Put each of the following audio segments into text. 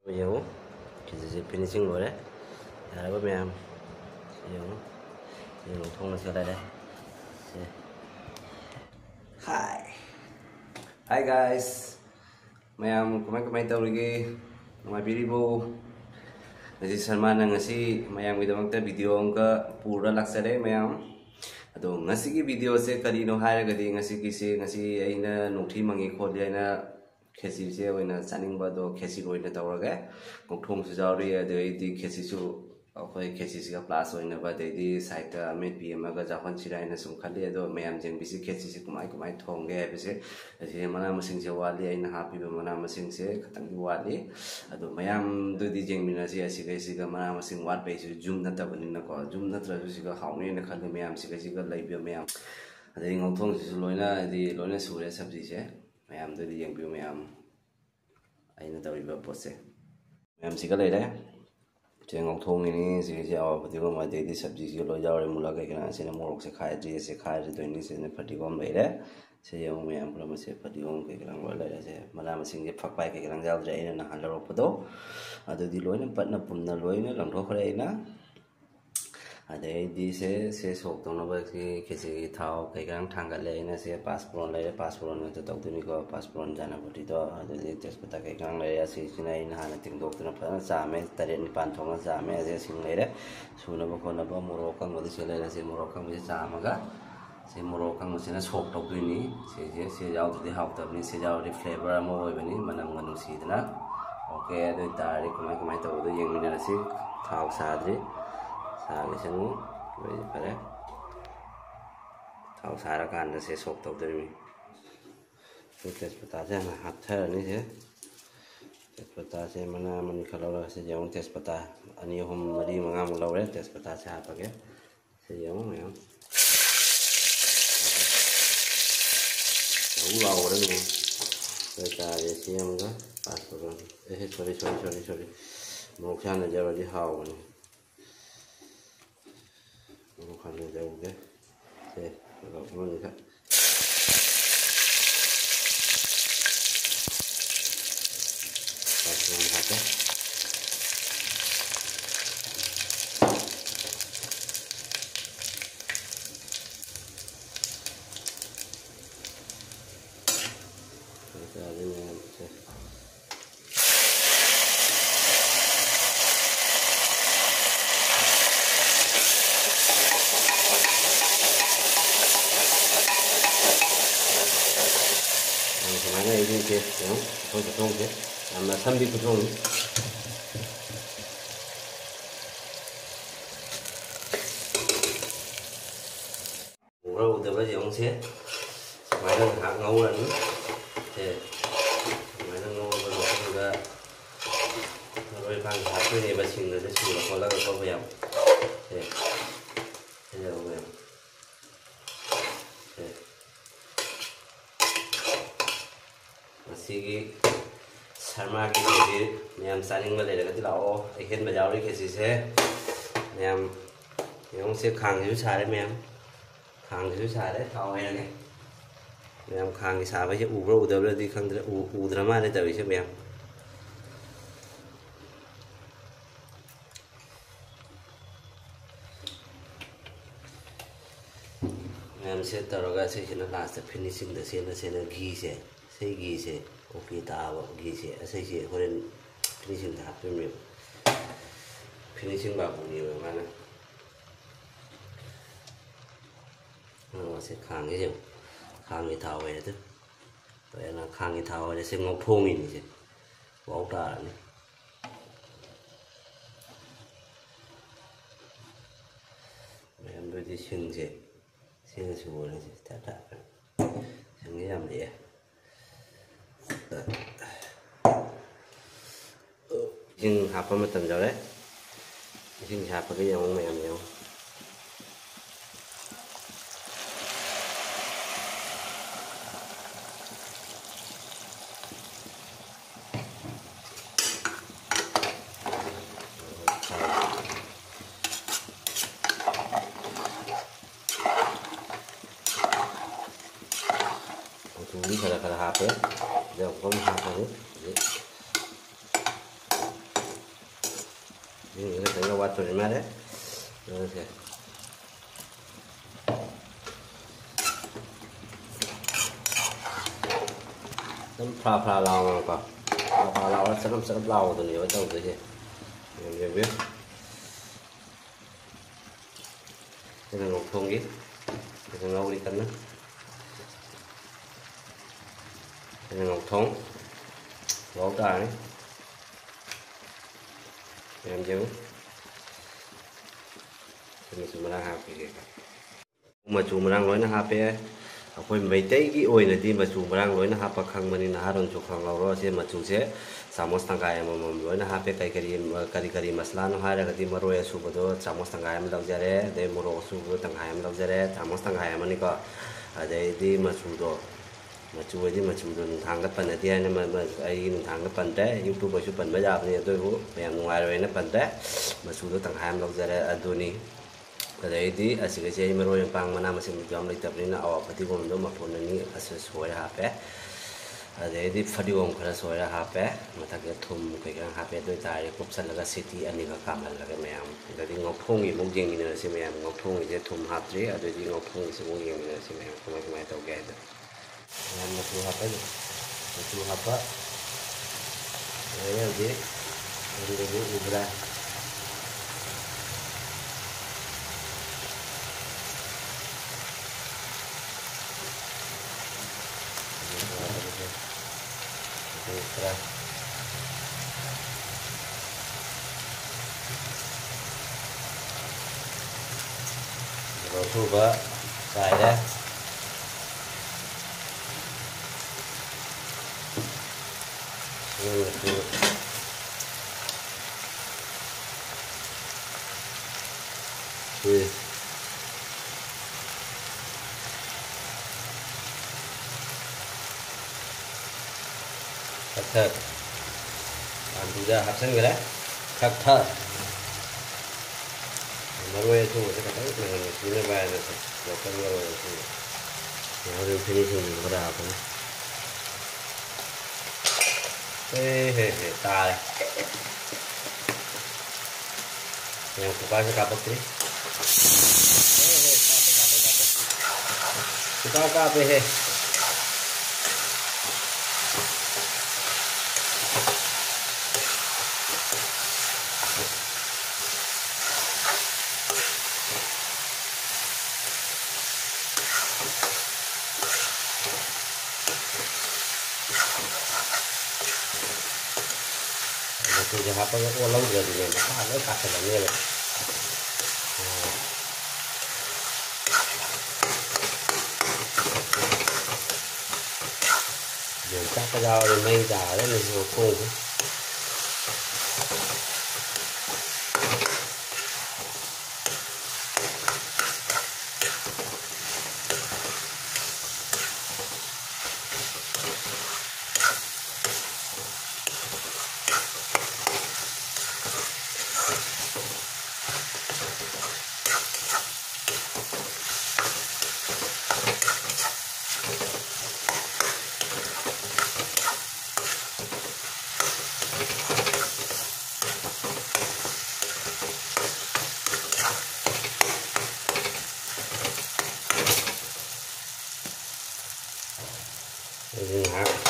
Yo, kita finishing lo deh. Ya, apa mem? Yo, yo, thong nó sẽ đây đây. Hi, hi guys. Mayam, kumai tahu lagi. Nama biribu. Nasi Salman ngasi mayam kita makta video angka pura laksana mayam. Aduh, ngasi ki video se kali no hire gadi ngasi aina nuthi mangi khol aina khesi se oina saning ba do khesi oina tawraga kokthong su jawri ade di khesi su akoi khesi ga plus oina ba de di site met pm ga jahon chiraina sum khali ado mayam jeng bisi khesi se kumai thongge bisi ase mana masing se wali aina happy ba mana masing se khatang di wali ado mayam do di jeng mina se asiga mana masing wat be su jum na ta bani na ko jum na tra su ga hauni na khali mayam siga lai bi mayam ade ngthong su loina di loina sure sabji se mayam do di yang biu mayam aina tawri ba pose mayam siga lai dai cheng thong ni si aw pati ko ma de di sabji si lo jaw re mula ka kana se na morok se khai ji se khai ji do ni se ne pati kom lai dai se yang mayam pula ma se pati kom ke kana wa lai se mala ma sing je phak pai ke kana jaw dai na han lo podo adu di loina patna pumna loina lang tho khare na ade di se sok tong na ba ki khesi thao kai gang thang ga le na se passport le passport na to tu ni ko passport jana boti to ade di test pata kai gang le ya si sinai na na ting dok na pa sa me tare ni pan thong sa me ase sing le re su na ba ko na ba moro kang mo di se le se moro kang se sa ma ga se moro kang mo se na sok tok tu ni se jaw tu di hau ta ni se jaw di flavor mo oi ba ni manam nganu si na oke ade tari kumai to do yeng ni na si thao sa dri Sabi siya mo, pwede pala. Tao sara ka anda siya sok tau dari mi. So test pata siya na hathar ni siya. Test pata siya mana kalau lah siya yung test pata. Ani yung mali mga mulaw rin test pata siya hapag ya. Siya yung ngayon. Ulaw rin mo. Pata siya mga passport. Sorry. Muruk siya na jaro di hawa ni. Bukan jauh ke, kalau mau juga. Pasang hati. Kita ada yang Mana ini ke, potong ke, nama sambil potong. Murah udah berapa yang sih? Mana hak ngau lagi? Mana ngau berapa juga? Kalau ikan hati ni bersih ni, sudah kalau kau bayar. Saya bayar. Masih Sarma ki jadi mayam saling balik lagi lao ikan bajau ni kesi se mayam yang se khang itu sare mayam khang itu sare kau yang ni mayam khang itu sare je ubro udah berarti khang drama ni tapi se mayam se taruh se kena last finishing dah se na ghee se ghee se oke tahu ghee se se koren finishing dah apa ni finishing baru ni mana se khang itu tahu itu na khang itu tahu ada se ngok thong ini se bau tar ni yang tu di sing se semua ni tak yang ni apa dia Jing apa macam jauh le? Jing apa ke yang macam yang ini kalau apa? Jangan kau apa ni? Ini tengah waktu ni mana? Okay. Nó pha lau mà con pha lau nó sẽ lau từ nhiều ở trong cái gì em biết cái này ngọc thông ít cái ngâu đi cân đó cái này ngọc thông gỗ ta đấy em chứ mình sẽ đang học cái gì mà chủ mà đang nói nó happy अखोई मैतई की ओइनदी मचु मरांग लोइना हापा खंगमनि नहारोन चु खंगलारो से मचु से Samos तंगाय मम लोइना हापे करी करी मसला no हारगदी मरोय सुबदो Samos तंगाय म लवजरे दे मोरो सुबदो तंगाय म लवजरे सामोस तंगाय मनि को अदैदी मचुदो मचुदी मचुदो थांगा पनदी है आई थांगा पनते यूट्यूब बसु पनबा जाबनि अदोबु मैम नुंगायरोयना पनते मचुदो तंगाय म लवजरे अदुनी अदैदी असिगसे मरोय पांग मना मसिम जम लेतबनिना अवा फतिगोमदो मफोननी असे सोया हापे अदैदी फतिगोम खरा सोया हापे मथके थुम कइगा हापे दोय तारे कुपसलगा सिटी अनिगा कामलगा मैम अदैदी ngokthongi muk yengina se ma'am ngokthongi je थुम हापत्रि अदैदी ngokthongi se muk yengina se ma'am कमाय कमाय तौगे द मैम मसु हापे मसु हापा अदैदी अदैदी उबरा rồi thu vợ xài đây thật làm bây giờ hấp dẫn cái đấy thật thật mà nuôi thu sẽ thấy mình chỉ là vài rồi một con rồi nó được thì thường có đào không thế ta đây yang buka sẽ kapok đi kita kape he thì यहाँ पर वो लग गया दिने में हाँ नहीं काटे लगे ले giờ chắc cái dao thì mấy giả đấy là nhiều khô cái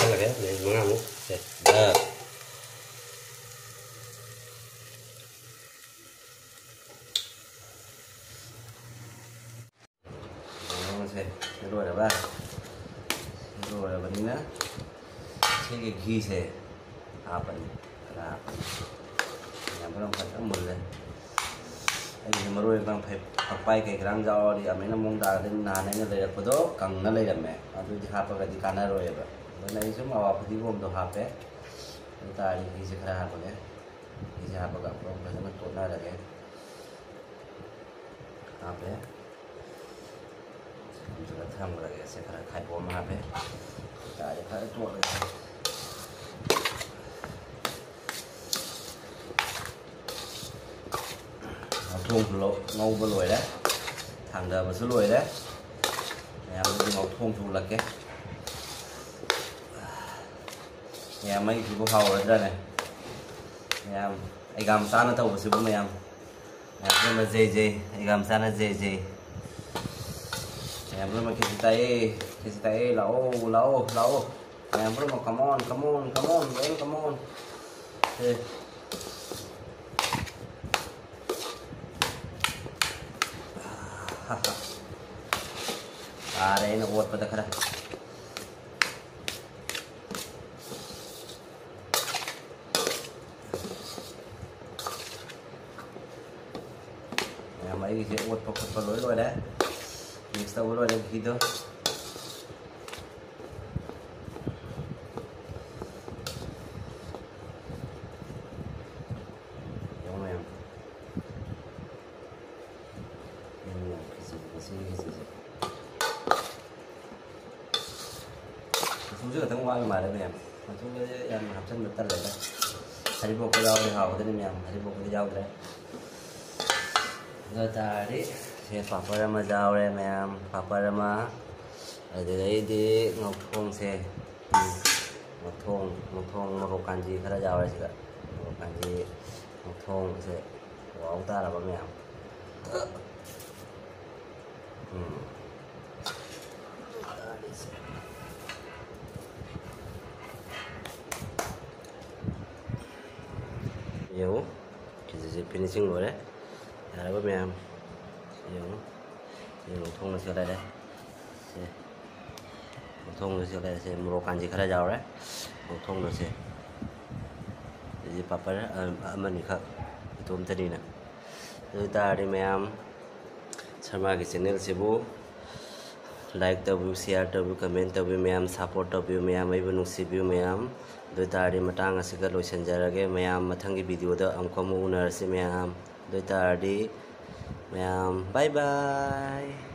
là cái này món ăn sệt đờ rồi là rồi là vấn nữa cái ghi sẽ apa nih yang belum pada mulai ini meruai bang papai kayak kerang jauh di amena mung dah dan nana ini dari kodo kang nala ya me aduh di apa kadi kana roya ba mana itu mau apa di bom do hape kita ini sih kerah apa ya ini apa gak belum pada betul nada ya apa ya juga tham lagi saya kerah kai bom hape kita ada kai tua lagi thùng ngâu vào lùi đấy thằng đờ vào số lùi đấy nhà mình ngọc thùng thùng là cái nhà mấy thì có hầu ở đây này Ma'am, igam sana tau basi bu ma'am. Ma'am ma JJ, igam sana JJ. Ma'am ma kisi tae lao. Ma'am ma come on, man, come on. Eh. Pare na kuat pada kada. Mấy cái chuyện một lối rồi đấy, mình sâu rồi đấy khi đó. Đúng không em? Xuống dưới ở ngoài mà đấy em, mà xuống dưới em học sinh được ta lại đây. Hari bộ cái dao đi học cái này em, hari bộ cái dao đấy. Rồi tadi saya papa rama jauh deh ma'am, papa rama ada di ngokong saya ngokong kanji kada jauh deh juga kanji ngokong saya wow ta lah ma'am. Yo, kita finishing rồi đấy. Đấy bố mẹ em dùng thùng nó sửa đây đây thùng nó sửa đây sẽ mua can gì khá giàu đấy thùng nó sẽ jadi papa aman nih kak itu tadi nah itu tadi mẹ em sama cái channel sih bu like tabu share tabu comment tabu mẹ em support tabu mẹ em ibu nungsi view mẹ em itu tadi matang asik kalau senjara mẹ em matang cái video đó ông có muốn unar sih mẹ em. Dari tadi, bye bye.